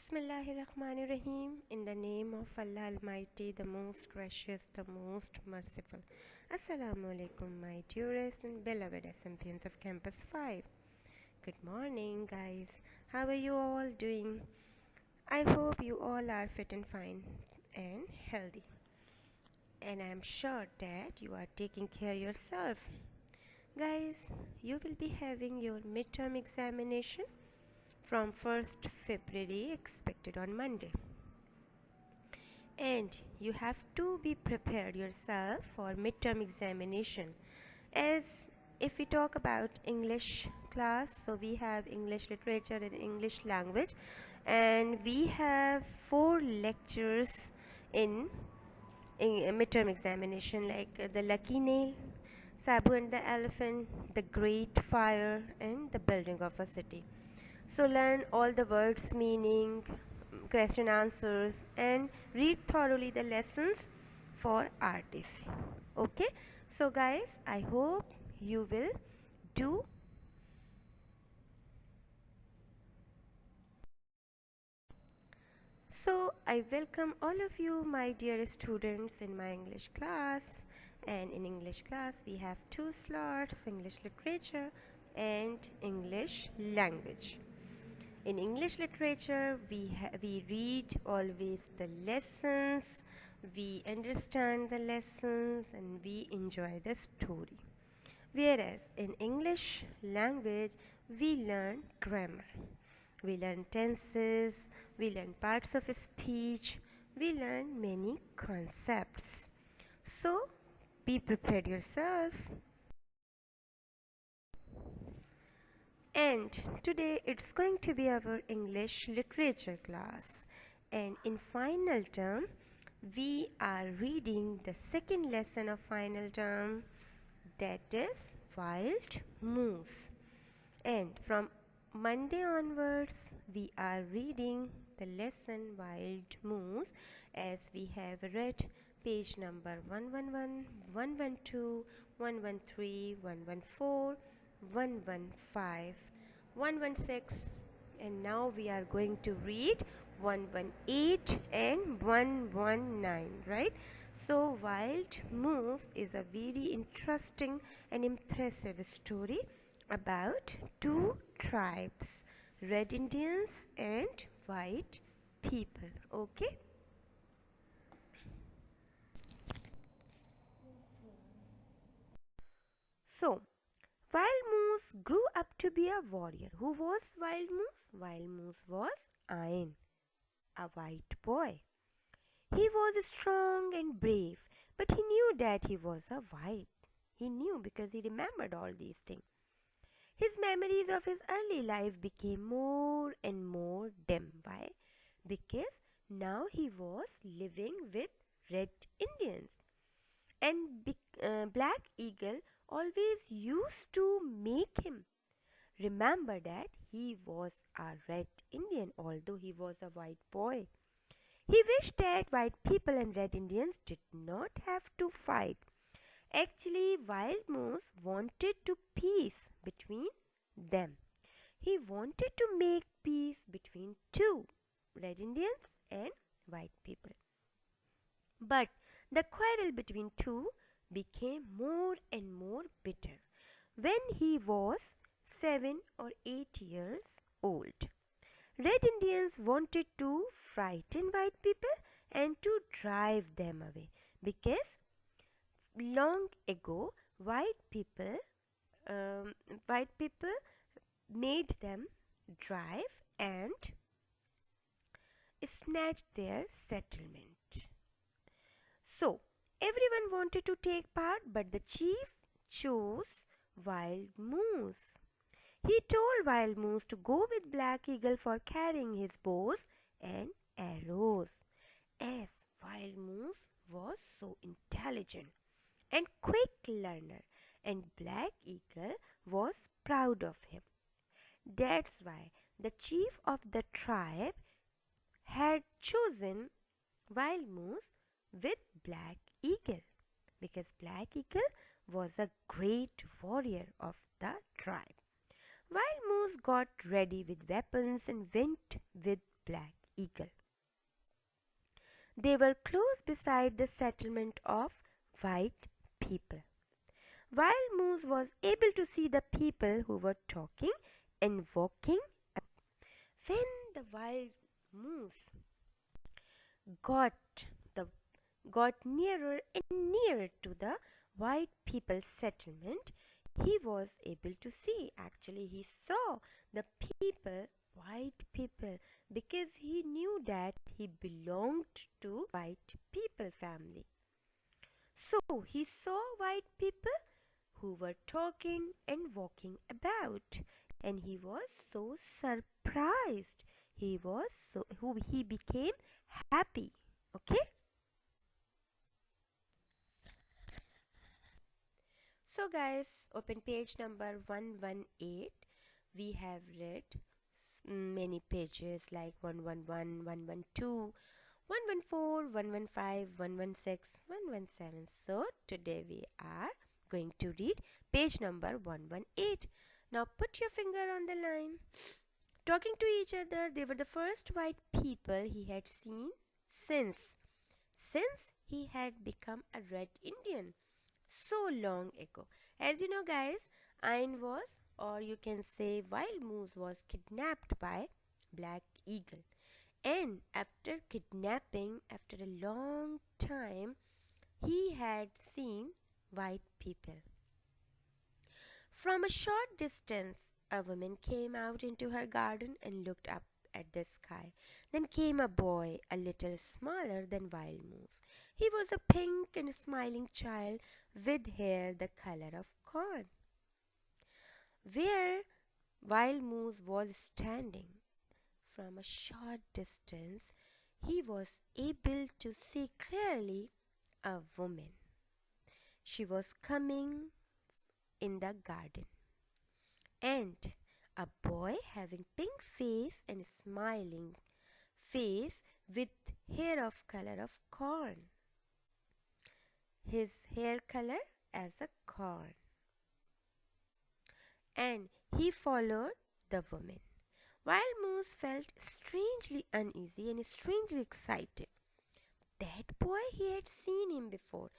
Bismillahirrahmanirrahim. In the name of Allah Almighty, the most gracious, the most merciful. Assalamu alaikum, my dearest and beloved SMPNs of Campus 5. Good morning, guys. How are you all doing? I hope you all are fit and fine and healthy. And I am sure that you are taking care of yourself. Guys, you will be having your midterm examination from 1st February expected on Monday. And you have to be prepared yourself for midterm examination. As if we talk about English class, so we have English literature and English language, and we have 4 lectures in midterm examination, like the lucky nail, Sabu and the elephant, the great fire, and the building of a city. So learn all the words meaning, question answers, and read thoroughly the lessons for RTC. Okay, so guys, I hope you will do. So I welcome all of you, my dear students, in my English class. And in English class we have 2 slots, English literature and English language. In English literature, we read always the lessons, we understand the lessons, and we enjoy the story. Whereas in English language, we learn grammar, we learn tenses, we learn parts of speech, we learn many concepts. So, be prepared yourself. And today it's going to be our English literature class, and in final term we are reading the second lesson of final term, that is Wild Moose. And from Monday onwards we are reading the lesson Wild Moose, as we have read page number 111, 112, 113, 114, 115, 116, and now we are going to read 118 and 119, right? So Wild Moose is a very interesting and impressive story about 2 tribes, Red Indians and white people. Okay, so Wild Moose grew up to be a warrior. Who was Wild Moose? Wild Moose was Ain, a white boy. He was strong and brave, but he knew that he was a white. He knew because he remembered all these things. His memories of his early life became more and more dim. Why? Because now he was living with Red Indians. And Black Eagle always used to make him remember that he was a Red Indian, although he was a white boy. He wished that white people and Red Indians did not have to fight. Actually, Wild Moose wanted to peace between them. He wanted to make peace between 2, Red Indians and white people. But the quarrel between 2 became more and more bitter when he was 7 or 8 years old. Red Indians wanted to frighten white people and to drive them away, because long ago white people made them drive and snatch their settlement. So everyone wanted to take part, but the chief chose Wild Moose. He told Wild Moose to go with Black Eagle for carrying his bows and arrows, as Wild Moose was so intelligent and quick learner, and Black Eagle was proud of him. That's why the chief of the tribe had chosen Wild Moose with Black Eagle, because Black Eagle was a great warrior of the tribe. Wild Moose got ready with weapons and went with Black eagle. They were close beside the settlement of white people. Wild Moose was able to see the people who were talking and walking. When the wild moose got the got nearer and nearer to the white people settlement, he was able to see. Actually, he saw the people, white people, because he knew that he belonged to white people family. So he saw white people who were talking and walking about, and he was so surprised. He became happy. Okay. So, guys, open page number 118. We have read many pages like 111, 112, 114, 115, 116, 117. So, today we are going to read page number 118. Now, put your finger on the line. Talking to each other, they were the first white people he had seen since he had become a red Indian so long ago. As you know, guys, Ain was, or you can say Wild Moose was kidnapped by Black Eagle. And after kidnapping, after a long time, he had seen white people. From a short distance, a woman came out into her garden and looked up at the sky. Then came a boy, a little smaller than Wild Moose. He was a pink and smiling child with hair the color of corn. Where Wild Moose was standing, from a short distance, he was able to see clearly a woman. She was coming in the garden, and a boy having pink face and smiling face with hair of color of corn. His hair color as a corn. And he followed the woman. Wild Moose felt strangely uneasy and strangely excited. That boy, he had seen him before.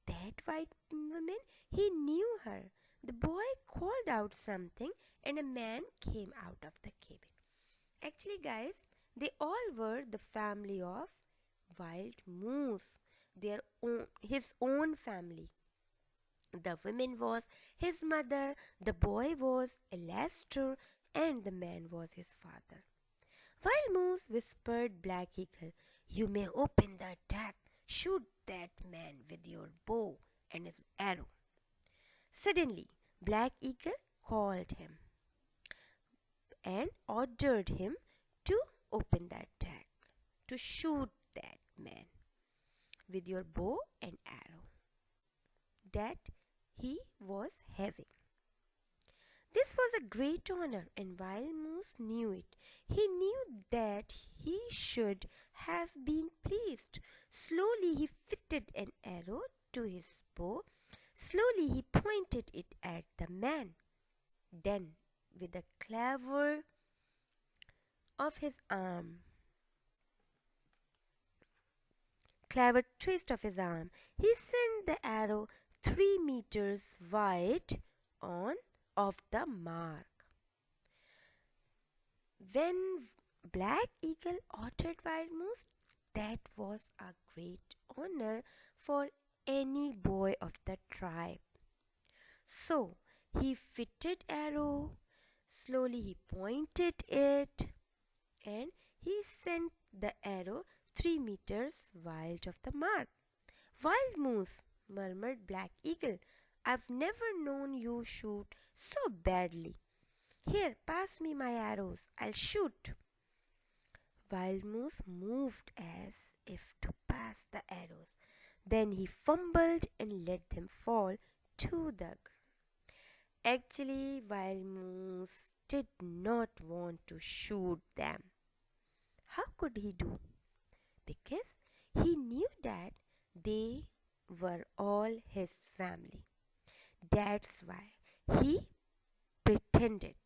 That white woman, he knew her. The boy called out something and a man came out of the cabin. Actually, guys, they all were the family of Wild Moose, his own family. The woman was his mother, the boy was Alastair, and the man was his father. Wild Moose whispered Black Eagle, "You may open the attack. Shoot that man with your bow and his arrow." Suddenly, Black Eagle called him and ordered him to open the attack, to shoot that man with your bow and arrow that he was having. This was a great honor, and Wild Moose knew it. He knew that he should have been pleased. Slowly he fitted an arrow to his bow. Slowly he pointed it at the man. Then, with a of his arm, clever twist of his arm, he sent the arrow 3 meters wide on of the mark. When Black Eagle ordered Wild Moose, that was a great honor for any boy of the tribe. So he fitted arrow, slowly he pointed it, and he sent the arrow 3 meters wide of the mark. "Wild Moose," murmured Black Eagle, "I've never known you shoot so badly. Here, pass me my arrows. I'll shoot." Wild Moose moved as if to pass the arrows. Then he fumbled and let them fall to the ground. Actually, Wild Moose did not want to shoot them. How could he do? Because he knew that they were all his family. That's why he pretended,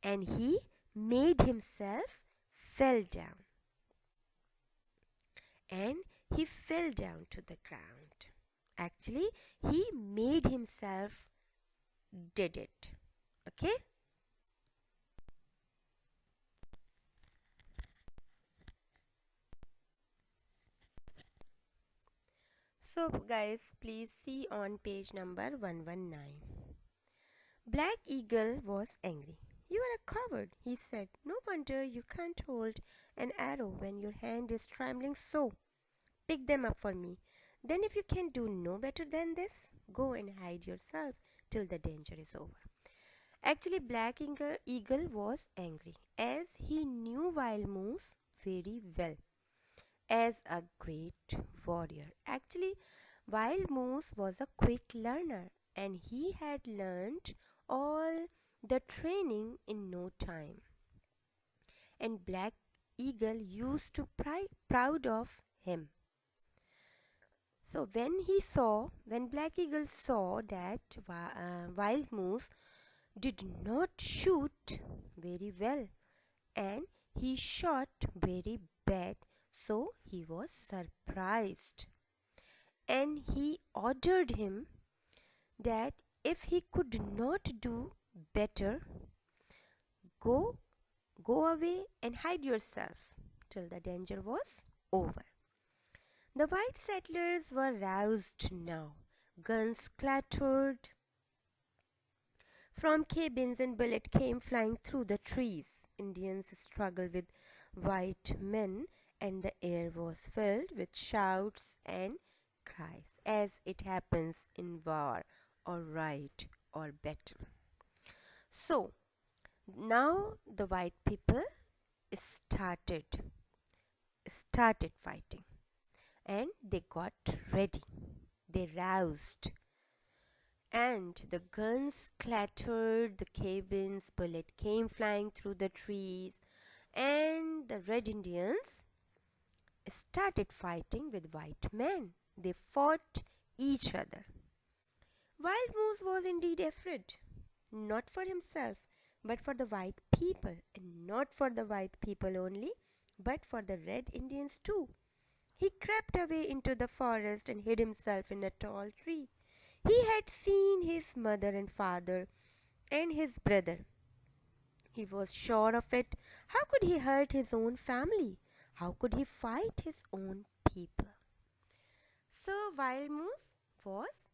and he made himself fell down. and he fell down to the ground. Actually, he made himself did it. Okay? So, guys, please see on page number 119. Black Eagle was angry. You are a coward, he said. No wonder you can't hold an arrow when your hand is trembling so. Pick them up for me. Then, if you can do no better than this, go and hide yourself till the danger is over. Actually, Eagle was angry as he knew Wild Moose very well as a great warrior. Actually, Wild Moose was a quick learner and he had learned all the training in no time. And Black Eagle used to proud of him. So when Black Eagle saw that Wild Moose did not shoot very well and he shot very bad, so he was surprised and he ordered him that if he could not do better, go go away and hide yourself till the danger was over. The white settlers were roused now. Guns clattered from cabins and bullets came flying through the trees. Indians struggled with white men and the air was filled with shouts and cries as it happens in war or riot or battle. So now the white people started started fighting and they got ready. They roused and the guns clattered, the cabins, bullets came flying through the trees, and the red Indians started fighting with white men. They fought each other. Wild Moose was indeed afraid, not for himself, but for the white people, and not for the white people only, but for the red Indians too. He crept away into the forest and hid himself in a tall tree. He had seen his mother and father and his brother. He was sure of it. How could he hurt his own family? How could he fight his own people? So Wild Moose was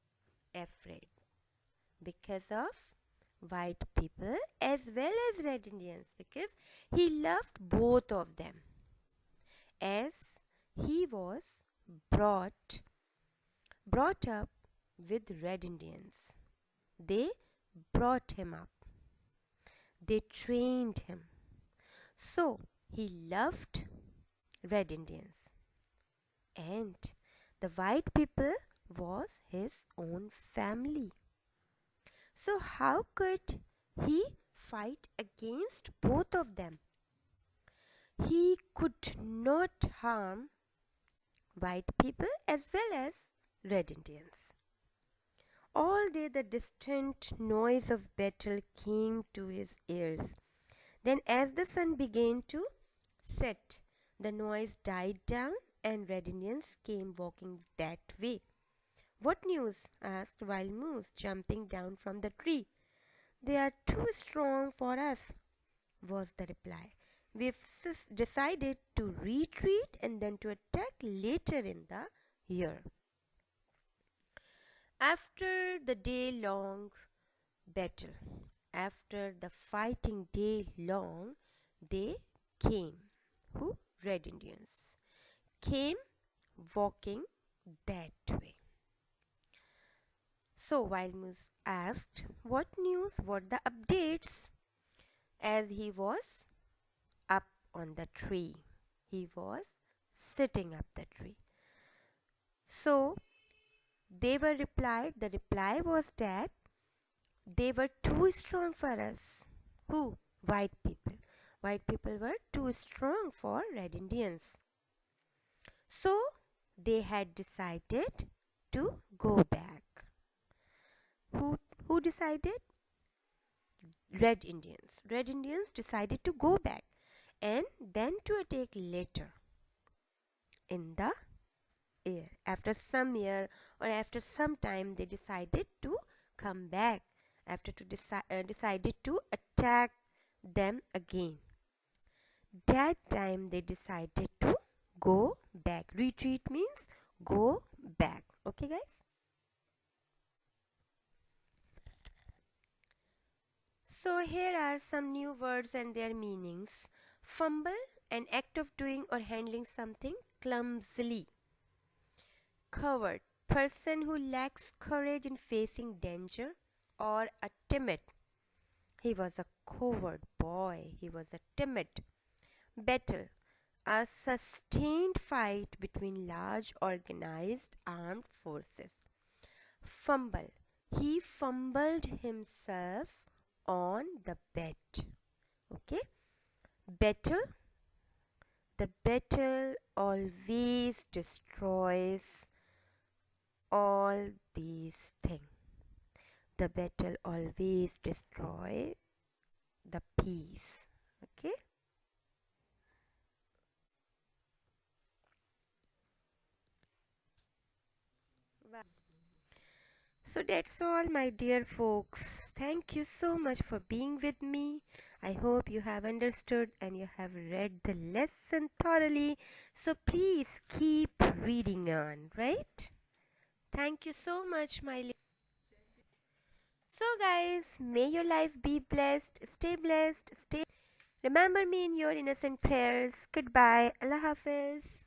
afraid because of white people as well as red Indians because he loved both of them as he was brought brought up with red Indians. They brought him up. They trained him. So he loved red Indians. And the white people was his own family. So how could he fight against both of them? He could not harm white people as well as red Indians. All day the distant noise of battle came to his ears. Then, as the sun began to set, the noise died down and red Indians came walking that way. What news? Asked Wild Moose, jumping down from the tree. They are too strong for us, was the reply. We've decided to retreat and then to attack later in the year. After the day long battle, after the fighting day long, they came. Who? Red Indians. Came walking that way. So Wild Moose asked, what news? What the updates? As he was up on the tree. He was sitting up the tree. So the reply was that they were too strong for us. Who? White people. White people were too strong for red Indians. So they had decided to go back. Who decided? Red Indians. Red Indians decided to go back and then to attack later in the year. After some year or after some time, they decided to come back. Decided to attack them again. That time they decided to go back. Retreat means go back. Okay, guys? So here are some new words and their meanings. Fumble, an act of doing or handling something clumsily. Coward, person who lacks courage in facing danger, or a timid. He was a coward boy. He was a timid. Battle, a sustained fight between large organized armed forces. Fumble, he fumbled himself on the bed. Okay. Battle, the battle always destroys all these things. The battle always destroys the peace. Okay. So that's all, my dear folks. Thank you so much for being with me. I hope you have understood and you have read the lesson thoroughly. So please keep reading on, right? Thank you so much, my. So, guys, may your life be blessed. Stay blessed. Stay. Remember me in your innocent prayers. Goodbye. Allah Hafiz.